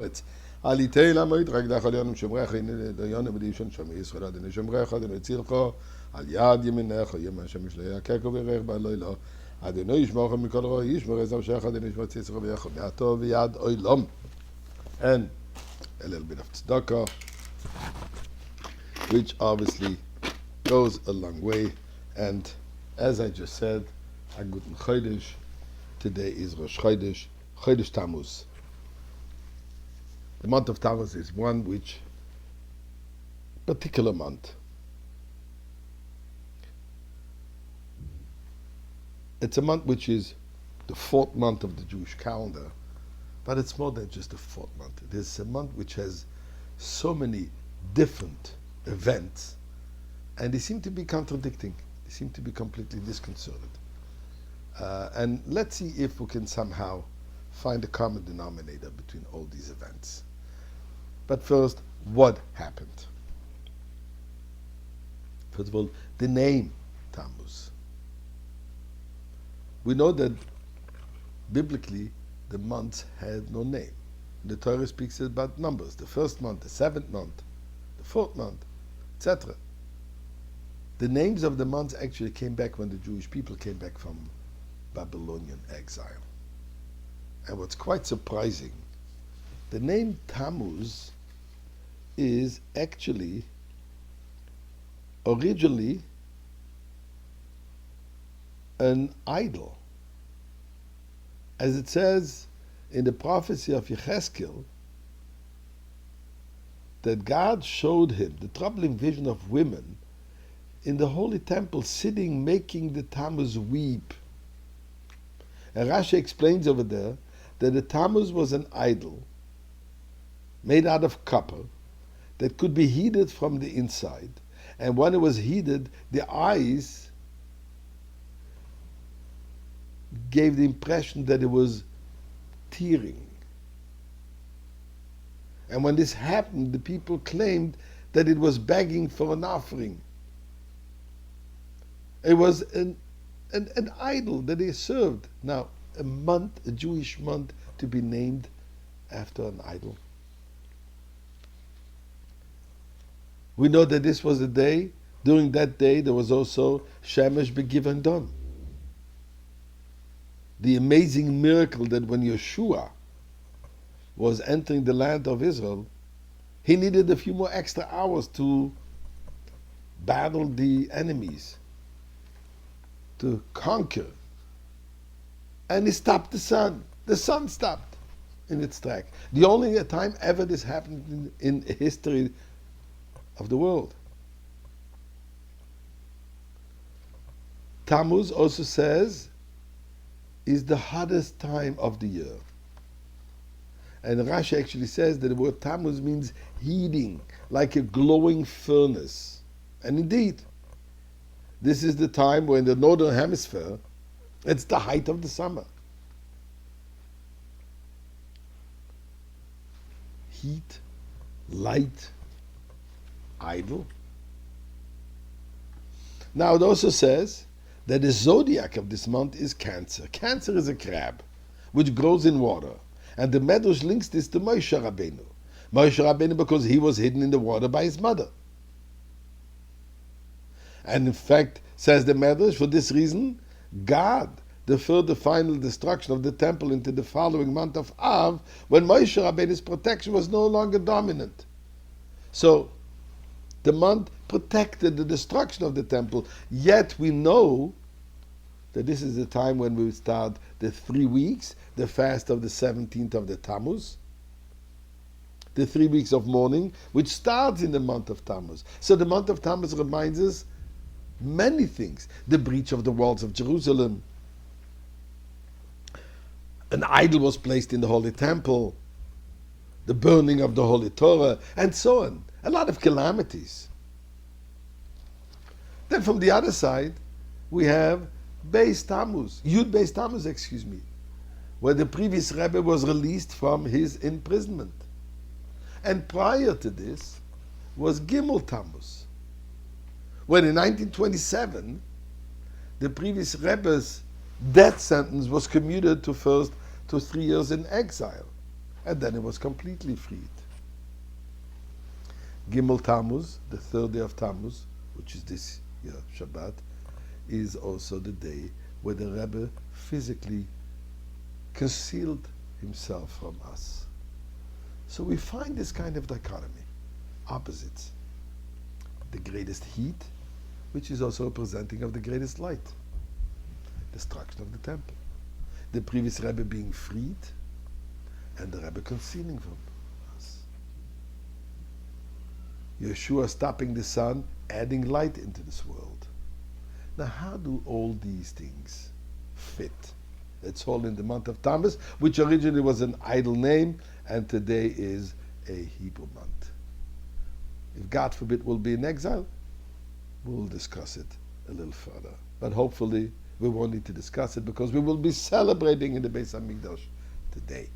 It's Alitei Lamoid Ragdach Alyanum Shemrecha in the Yonah Edition Shem Yisrael Adin Shemrecha Adin Tzilcha Al Yad Yeminecha Yem Hashem Yishlei Keko V'Rech Ba'Loila Adonai Yishmocha Mikol Ra Yishmor Ezav Shech Adin Yishmor Tzisra V'Yecha Be'ato V'Yad Oilam, and a little bit of tzedakah, which obviously goes a long way. And as I just said, a guten Chodesh. Today is Rosh Chodesh, Chodesh Tamuz. The month of Tamuz is one which particular month. It's a month which is the fourth month of the Jewish calendar, but it's more than just the fourth month. It is a month which has so many different events, and they seem to be contradicting. They seem to be completely disconcerted. And let's see if we can somehow find a common denominator between all these events. But first, what happened? First of all, the name Tammuz. We know that biblically the months had no name. The Torah speaks about numbers: the first month, the seventh month, the fourth month, etc. The names of the months actually came back when the Jewish people came back from Babylonian exile. And what's quite surprising, the name Tammuz is actually originally an idol. As it says in the prophecy of Yechezkel, that God showed him the troubling vision of women in the holy temple sitting, making the Tammuz weep. And Rashi explains over there that the Tammuz was an idol made out of copper that could be heated from the inside. And when it was heated, the eyes gave the impression that it was tearing. And when this happened, the people claimed that it was begging for an offering. It was an idol that they served. Now, a Jewish month, to be named after an idol. We know that this was a day, during that day there was also Shemesh Begiven Don. The amazing miracle that when Yeshua was entering the land of Israel, he needed a few more extra hours to battle the enemies, to conquer. And he stopped the sun. The sun stopped in its track. The only time ever this happened in history of the world. Tammuz also says is the hottest time of the year. And Rashi actually says that the word Tammuz means heating, like a glowing furnace. And indeed, this is the time when the northern hemisphere, it's the height of the summer. Heat, light, idle. Now it also says that the zodiac of this month is Cancer. Cancer is a crab which grows in water. And the Medrash links this to Moshe Rabbeinu. Moshe Rabbeinu because he was hidden in the water by his mother. And in fact, says the Medrash, for this reason, God deferred the final destruction of the temple into the following month of Av, when Moshe Rabbeinu's protection was no longer dominant. So, the month protected the destruction of the temple, yet we know that this is the time when we start the 3 weeks, the fast of the 17th of the Tammuz, the 3 weeks of mourning, which starts in the month of Tammuz. So the month of Tammuz reminds us many things. The breach of the walls of Jerusalem, an idol was placed in the Holy Temple, the burning of the Holy Torah, and so on. A lot of calamities. Then from the other side, we have Beis Tammuz, Yud Beis Tammuz, where the previous Rebbe was released from his imprisonment. And prior to this was Gimel Tammuz, when in 1927, the previous Rebbe's death sentence was commuted to 3 years in exile. and then it was completely freed. Gimel Tamuz, the third day of Tamuz, which is this year, Shabbat, is also the day where the Rebbe physically concealed himself from us. So we find this kind of dichotomy, opposites. The greatest heat, which is also representing of the greatest light, destruction of the temple. The previous Rebbe being freed, and the Rebbe concealing from us. Yeshua stopping the sun, adding light into this world. Now, how do all these things fit? It's all in the month of Tamuz, which originally was an idol name, and today is a Hebrew month. If God forbid we'll be in exile, we'll discuss it a little further. But hopefully we won't need to discuss it because we will be celebrating in the Beis HaMikdash today.